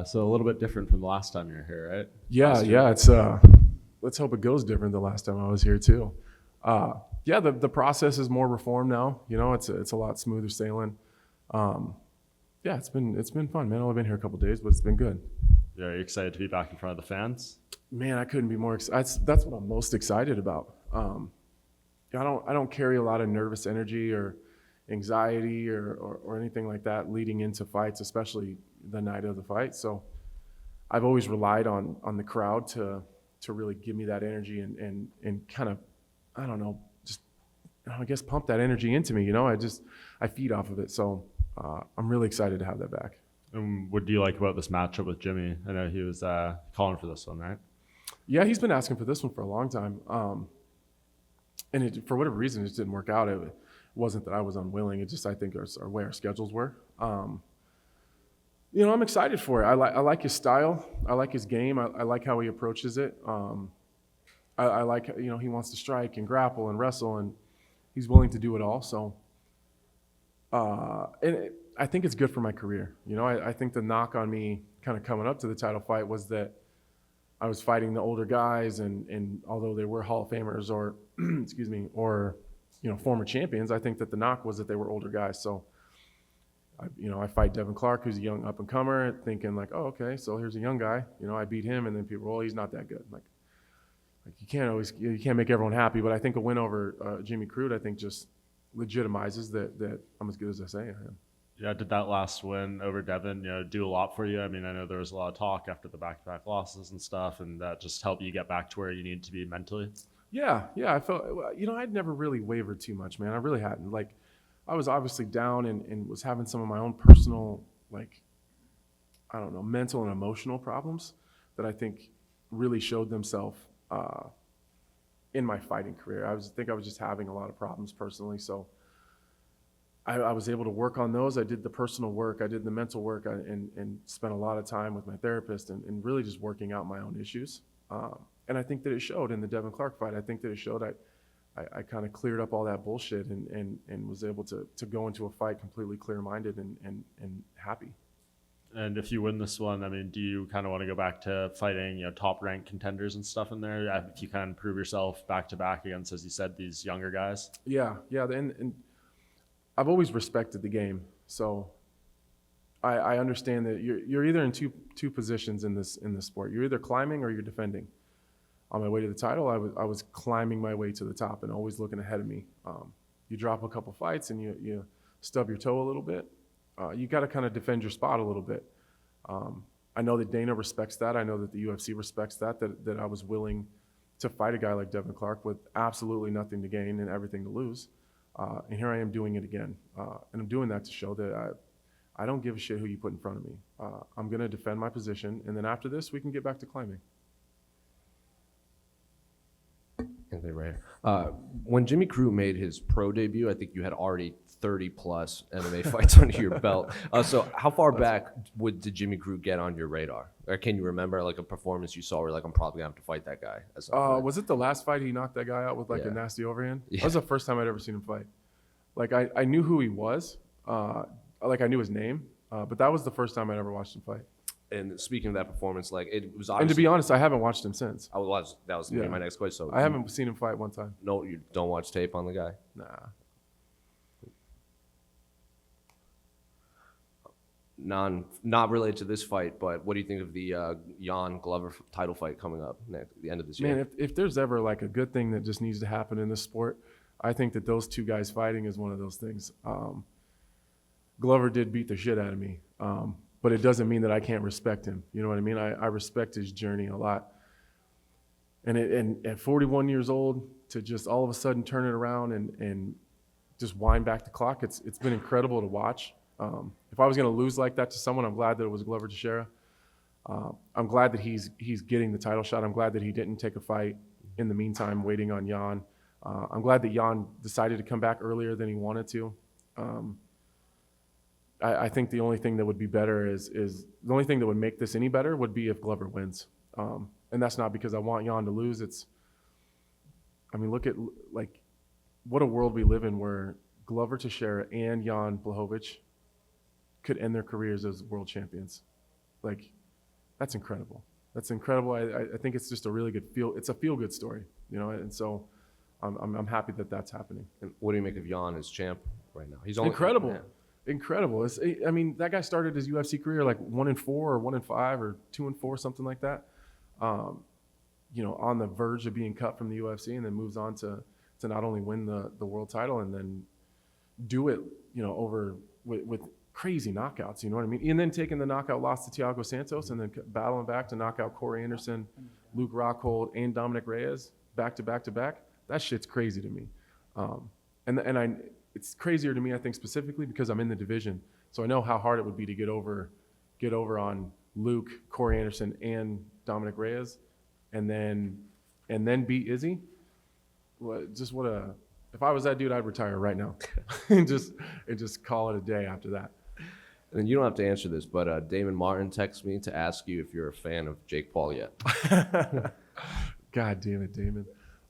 So a little bit different from the last time you were here, right? Yeah. It's let's hope it goes different the last time I was here too. Yeah, the process is more reformed now. You know, it's a lot smoother sailing. Yeah, it's been fun, man. I've only been here a couple days, but it's been good. Yeah, are you excited to be back in front of the fans? Man, I couldn't be more excited. That's what I'm most excited about. I don't carry a lot of nervous energy or anxiety or anything like that leading into fights, especially the night of the fight. So I've always relied on the crowd to really give me that energy and kind of, I don't know, just I guess pump that energy into me. You know, I feed off of it. So I'm really excited to have that back. And what do you like about this matchup with Jimmy? I know he was calling for this one, right? Yeah, he's been asking for this one for a long time. And for whatever reason, it just didn't work out. It wasn't that I was unwilling. It just, I think, our way our schedules were. You know, I'm excited for it. I like his style. I like his game. I like how he approaches it. I like, you know, he wants to strike and grapple and wrestle, and he's willing to do it all. So, I think it's good for my career. You know, I think the knock on me kind of coming up to the title fight was that I was fighting the older guys, and although they were Hall of Famers or, excuse me, or, you know, former champions, I think that the knock was that they were older guys. So, I fight Devin Clark, who's a young up-and-comer, thinking like, oh, okay, so here's a young guy. You know, I beat him, and then people, well, he's not that good. Like you can't make everyone happy, but I think a win over Jimmy Crute, I think, just legitimizes that I'm as good as I say I am. Yeah, did that last win over Devin, do a lot for you? I mean, I know there was a lot of talk after the back-to-back losses and stuff, and that just helped you get back to where you need to be mentally? Yeah, I felt, I'd never really wavered too much, man. I really hadn't. Like, I was obviously down and was having some of my own personal, like, I don't know, mental and emotional problems that I think really showed themselves in my fighting career. I think I was just having a lot of problems personally, so I was able to work on those. I did the personal work, I did the mental work, and spent a lot of time with my therapist and really just working out my own issues. And I think that it showed in the Devin Clark fight. I think that it showed I kind of cleared up all that bullshit and was able to go into a fight completely clear-minded and happy. And if you win this one, I mean, do you kind of want to go back to fighting, top-ranked contenders and stuff in there? If you kind of prove yourself back-to-back against, as you said, these younger guys? Yeah, and I've always respected the game, so I understand that you're either in two positions in this sport. You're either climbing or you're defending. On my way to the title, I was climbing my way to the top and always looking ahead of me. You drop a couple fights and you stub your toe a little bit. You got to kind of defend your spot a little bit. I know that Dana respects that. I know that the UFC respects that I was willing to fight a guy like Devin Clark with absolutely nothing to gain and everything to lose. And here I am doing it again. And I'm doing that to show that I don't give a shit who you put in front of me. I'm going to defend my position, and then after this, we can get back to climbing. Anthony right here. When Jimmy Crute made his pro debut, I think you had already 30-plus MMA fights under your belt. So how far back did Jimmy Crute get on your radar? Or can you remember like a performance you saw where like, I'm probably going to have to fight that guy? Was it the last fight he knocked that guy out with like a nasty overhand? Yeah. That was the first time I'd ever seen him fight. Like I knew who he was. Like I knew his name. But that was the first time I'd ever watched him fight. And speaking of that performance, like it was obviously. And to be honest, I haven't watched him since. That was gonna be my next question. So I haven't seen him fight one time. No, you don't watch tape on the guy? Nah. Not related to this fight, but what do you think of the Jan Glover title fight coming up at the end of this year? Man, if there's ever like a good thing that just needs to happen in this sport, I think that those two guys fighting is one of those things. Glover did beat the shit out of me, but it doesn't mean that I can't respect him. You know what I mean? I respect his journey a lot. And at 41 years old, to just all of a sudden turn it around and just wind back the clock, it's been incredible to watch. If I was going to lose like that to someone, I'm glad that it was Glover Teixeira. I'm glad that he's getting the title shot. I'm glad that he didn't take a fight in the meantime, waiting on Jan. I'm glad that Jan decided to come back earlier than he wanted to. I think the only thing that would be better is the only thing that would make this any better would be if Glover wins. And that's not because I want Jan to lose. Look at like what a world we live in where Glover Teixeira and Jan Blachowicz could end their careers as world champions. like, that's incredible. That's incredible. I think it's just a really good it's a feel-good story, you know, and so I'm happy that that's happening. And what do you make of Jan as champ right now? He's only Incredible. Yeah. Incredible. I mean, that guy started his UFC career like 1-4 or 1-5 or 2-4, something like that. You know, on the verge of being cut from the UFC, and then moves on to not only win the world title and then do it, you know, over with crazy knockouts, you know what I mean? And then taking the knockout loss to Thiago Santos and then battling back to knock out Corey Anderson, Luke Rockhold, and Dominic Reyes back to back to back. That shit's crazy to me. It's crazier to me, I think, specifically because I'm in the division. So I know how hard it would be to get over on Luke, Corey Anderson, and Dominic Reyes, and then beat Izzy. If I was that dude, I'd retire right now and just call it a day after that. And you don't have to answer this, but Damon Martin texted me to ask you if you're a fan of Jake Paul yet. God damn it, Damon.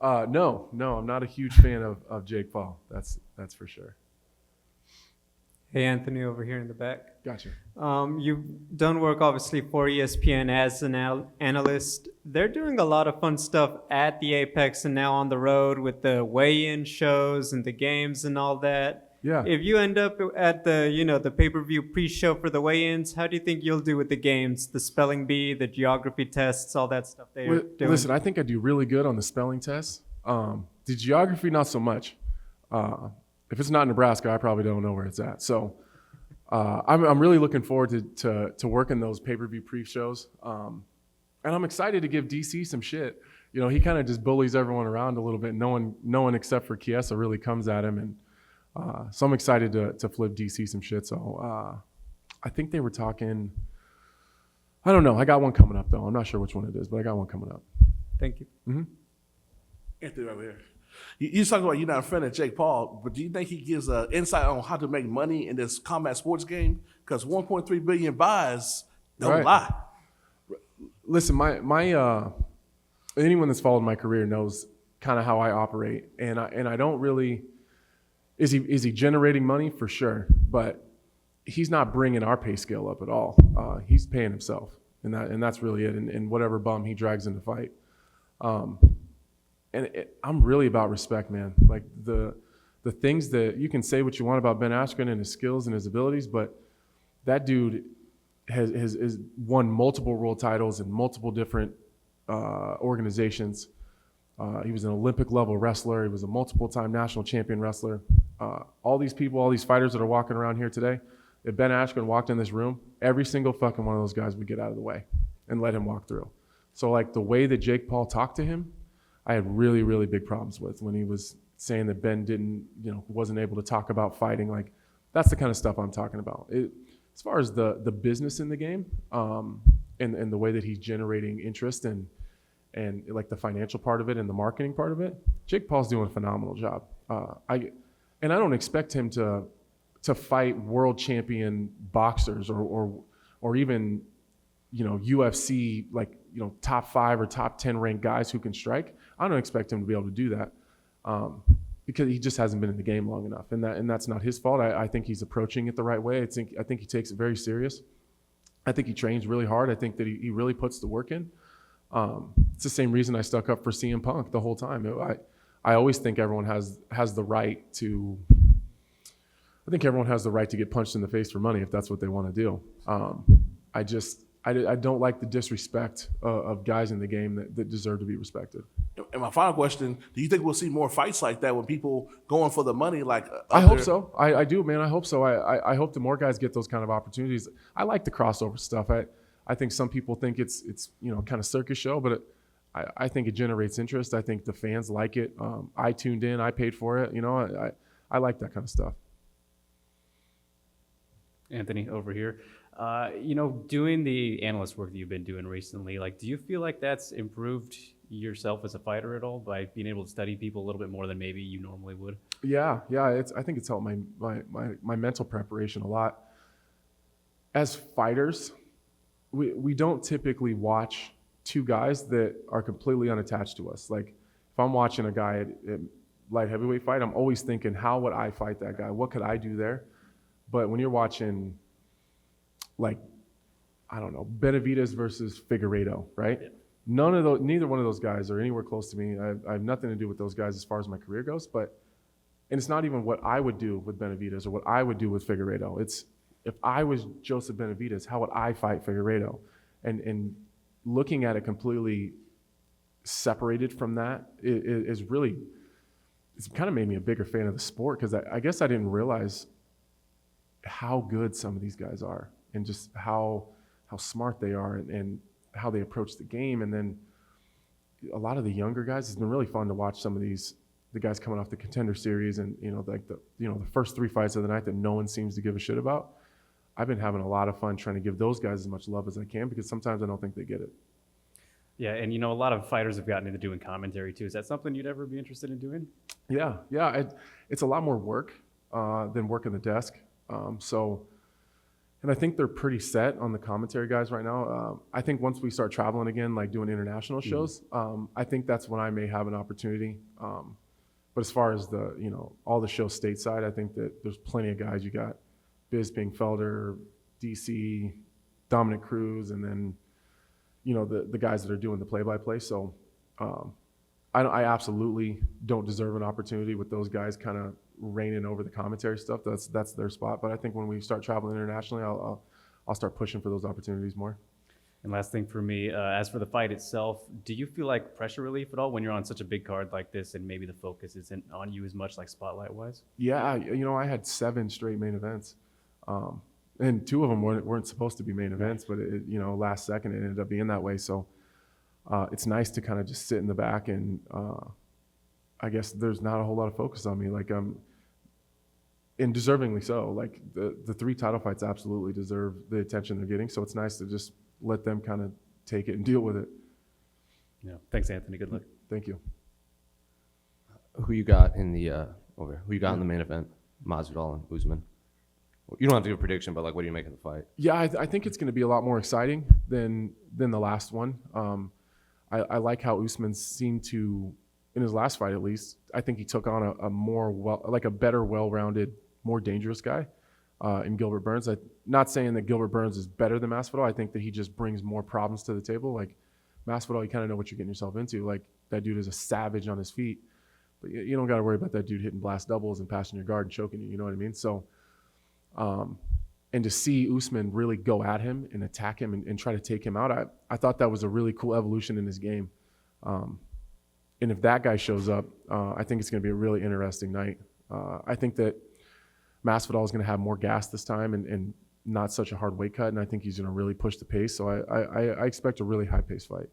No, I'm not a huge fan of Jake Paul. That's for sure. Hey, Anthony, over here in the back. Gotcha. You've done work, obviously, for ESPN as an analyst. They're doing a lot of fun stuff at the Apex and now on the road with the weigh-in shows and the games and all that. Yeah. If you end up at the pay-per-view pre-show for the weigh-ins, how do you think you'll do with the games, the spelling bee, the geography tests, all that stuff they're doing? Listen, I think I do really good on the spelling tests. The geography, not so much. If it's not Nebraska, I probably don't know where it's at. So I'm really looking forward to working those pay-per-view pre-shows. And I'm excited to give DC some shit. You know, he kind of just bullies everyone around a little bit. No one except for Chiesa really comes at him. And so I'm excited to flip DC some shit. So I think they were talking, I don't know. I got one coming up, though. I'm not sure which one it is, but I got one coming up. Thank you. Mm-hmm. Anthony over here. You talking about you're not a fan of Jake Paul, but do you think he gives insight on how to make money in this combat sports game? Because 1.3 billion buys don't lie. Listen, my anyone that's followed my career knows kind of how I operate, and I don't really. Is he generating money? For sure, but he's not bringing our pay scale up at all. He's paying himself, and that's really it. And whatever bum he drags in the fight. I'm really about respect, man. Like the things that you can say what you want about Ben Askren and his skills and his abilities, but that dude has won multiple world titles in multiple different organizations. He was an Olympic level wrestler. He was a multiple time national champion wrestler. All these people, all these fighters that are walking around here today, if Ben Askren walked in this room, every single fucking one of those guys would get out of the way and let him walk through. So like the way that Jake Paul talked to him, I had really, really big problems with when he was saying that Ben wasn't able to talk about fighting. Like, that's the kind of stuff I'm talking about. As far as the business in the game, and the way that he's generating interest and like the financial part of it and the marketing part of it, Jake Paul's doing a phenomenal job. I don't expect him to fight world champion boxers or even, UFC, like, top 5 or top 10 ranked guys who can strike. I don't expect him to be able to do that because he just hasn't been in the game long enough, and that's not his fault. I think he's approaching it the right way. I think he takes it very serious. I think he trains really hard. I think that he really puts the work in. It's the same reason I stuck up for CM Punk the whole time. I always think everyone has the right to. I think everyone has the right to get punched in the face for money if that's what they want to do. I don't like the disrespect of guys in the game that deserve to be respected. And my final question, do you think we'll see more fights like that when people going for the money? I hope so. I do, man. I hope so. I hope that more guys get those kind of opportunities. I like the crossover stuff. I think some people think it's kind of circus show, but I think it generates interest. I think the fans like it. I tuned in. I paid for it. I like that kind of stuff. Anthony, over here. Doing the analyst work that you've been doing recently, do you feel like that's improved yourself as a fighter at all by being able to study people a little bit more than maybe you normally would? Yeah. I think it's helped my mental preparation a lot. As fighters, we don't typically watch two guys that are completely unattached to us. Like if I'm watching a guy at light heavyweight fight, I'm always thinking, how would I fight that guy? What could I do there? But when you're watching, like, I don't know, Benavidez versus Figueiredo, right? Yeah. Neither one of those guys are anywhere close to me. I have nothing to do with those guys as far as my career goes, and it's not even what I would do with Benavidez or what I would do with Figueiredo. It's if I was Joseph Benavidez, how would I fight Figueiredo? And looking at it completely separated from that is really, it's kind of made me a bigger fan of the sport, because I guess I didn't realize how good some of these guys are, and just how smart they are, and how they approach the game. And then a lot of the younger guys, it's been really fun to watch some of the guys coming off the Contender Series, and the first 3 fights of the night that no one seems to give a shit about. I've been having a lot of fun trying to give those guys as much love as I can, because sometimes I don't think they get it. Yeah, and a lot of fighters have gotten into doing commentary too. Is that something you'd ever be interested in doing? Yeah. It's a lot more work than working the desk. And I think they're pretty set on the commentary guys right now. I think once we start traveling again, like doing international shows, I think that's when I may have an opportunity. But as far as all the shows stateside, I think that there's plenty of guys. You got Bisping, Felder, DC, Dominic Cruz, and then the guys that are doing the play-by-play. So I absolutely don't deserve an opportunity with those guys kind of reigning over the commentary stuff. That's their spot. But I think when we start traveling internationally, I'll start pushing for those opportunities more. And last thing for me, as for the fight itself, do you feel like pressure relief at all when you're on such a big card like this, and maybe the focus isn't on you as much, like spotlight-wise? Yeah, I had 7 straight main events, and 2 of them weren't supposed to be main events, but last second it ended up being that way. So it's nice to kind of just sit in the back, and I guess there's not a whole lot of focus on me, and deservingly so. Like the 3 title fights absolutely deserve the attention they're getting. So it's nice to just let them kind of take it and deal with it. Yeah. Thanks, Anthony. Good luck. Thank you. Who you got in the Who you got in the main event? Masvidal and Usman. You don't have to give a prediction, but what do you make of the fight? Yeah, I think it's going to be a lot more exciting than the last one. I like how Usman seemed to, in his last fight at least, I think he took on a better, well-rounded, more dangerous guy in Gilbert Burns. I'm not saying that Gilbert Burns is better than Masvidal. I think that he just brings more problems to the table. Like Masvidal, you kind of know what you're getting yourself into. Like that dude is a savage on his feet, but you don't got to worry about that dude hitting blast doubles and passing your guard and choking you. You know what I mean? So, and to see Usman really go at him and attack him and try to take him out, I thought that was a really cool evolution in his game. And if that guy shows up, I think it's going to be a really interesting night. I think that Masvidal is going to have more gas this time and not such a hard weight cut, and I think he's going to really push the pace. So I expect a really high-paced fight.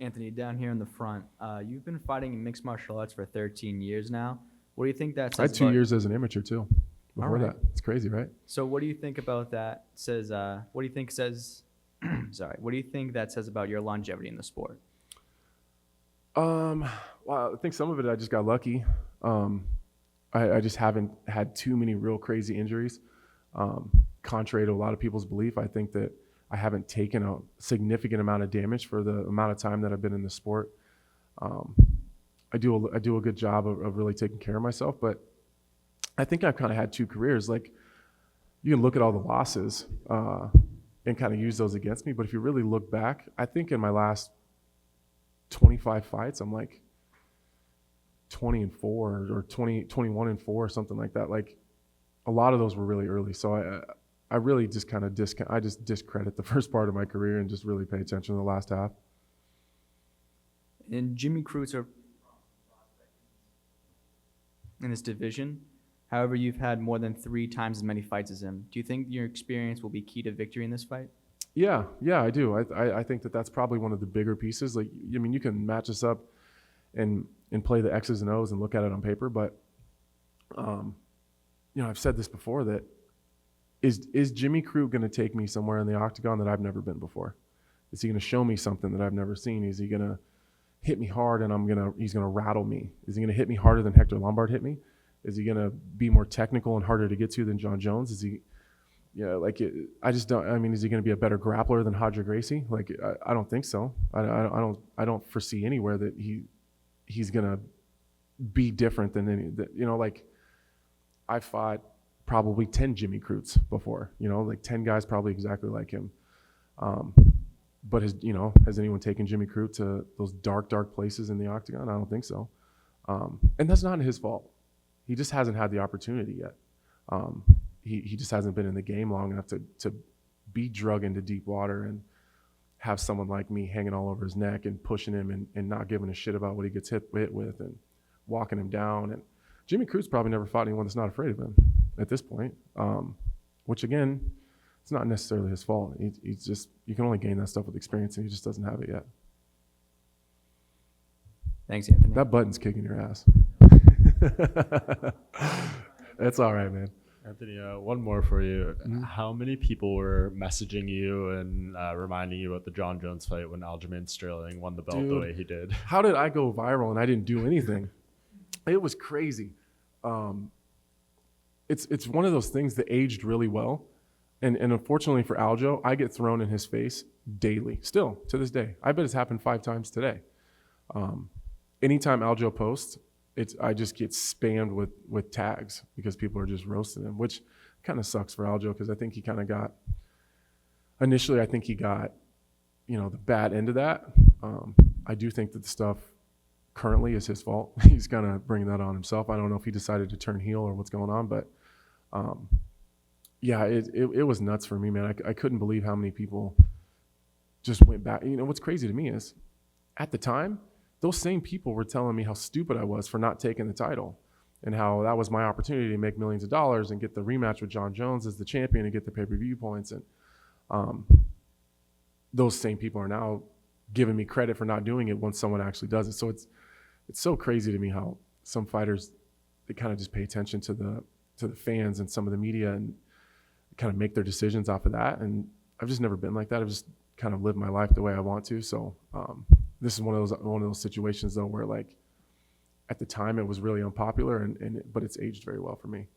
Anthony, down here in the front, you've been fighting in mixed martial arts for 13 years now. What do you think that says? I had 2 years as an amateur too. Before that, it's crazy, right? So what do you think about that? What do you think says? Sorry, what do you think that says about your longevity in the sport? Well, I think some of it I just got lucky. I just haven't had too many real crazy injuries. Contrary to a lot of people's belief, I think that I haven't taken a significant amount of damage for the amount of time that I've been in the sport. I do a good job of really taking care of myself, but I think I've kind of had 2 careers. Like you can look at all the losses and kind of use those against me, but if you really look back, I think in my last 25 fights, I'm like 20-4 or 21-4 or something like that. Like a lot of those were really early. So I really just kind of discredit the first part of my career and just really pay attention to the last half. And Jimmy Crute are in this division. However, you've had more than 3 times as many fights as him. Do you think your experience will be key to victory in this fight? Yeah, I do. I think that that's probably one of the bigger pieces. Like, I mean, you can match us up and play the X's and O's and look at it on paper, but I've said this before, that is Jimmy Crute going to take me somewhere in the octagon that I've never been before? Is he going to show me something that I've never seen? Is he going to hit me hard and he's going to rattle me? Is he going to hit me harder than Hector Lombard hit me? Is he going to be more technical and harder to get to than John Jones? Is he, I just don't. I mean, is he going to be a better grappler than Roger Gracie? Like, I don't think so. I don't foresee anywhere that he's going to be different than any. Like, I fought probably 10 Jimmy Crutes before, like 10 guys probably exactly like him. But has anyone taken Jimmy Crute to those dark places in the octagon? I don't think so. And that's not his fault. He just hasn't had the opportunity yet. He just hasn't been in the game long enough to be drug into deep water and have someone like me hanging all over his neck and pushing him and not giving a shit about what he gets hit with and walking him down. And Jimmy Crute's probably never fought anyone that's not afraid of him at this point, which again, it's not necessarily his fault. He's just, you can only gain that stuff with experience, and he just doesn't have it yet. Thanks, Anthony. That button's kicking your ass. That's all right, man. Anthony, one more for you. How many people were messaging you and reminding you about the John Jones fight when Aljamain Sterling won the belt the way he did? How did I go viral and I didn't do anything? It was crazy. It's one of those things that aged really well. And unfortunately for Aljo, I get thrown in his face daily, still to this day. I bet it's happened 5 times today. Anytime Aljo posts, I just get spammed with tags because people are just roasting him, which kind of sucks for Aljo because I think he kind of got, initially I think he got, the bad end of that. I do think that the stuff currently is his fault. He's kind of bringing that on himself. I don't know if he decided to turn heel or what's going on, but yeah, it was nuts for me, man. I couldn't believe how many people just went back. What's crazy to me is at the time, those same people were telling me how stupid I was for not taking the title and how that was my opportunity to make millions of dollars and get the rematch with John Jones as the champion and get the pay-per-view points. And those same people are now giving me credit for not doing it once someone actually does it. So it's so crazy to me how some fighters, they kind of just pay attention to the fans and some of the media and kind of make their decisions off of that. And I've just never been like that. I've just kind of lived my life the way I want to. So this is one of those situations though where like at the time it was really unpopular but it's aged very well for me.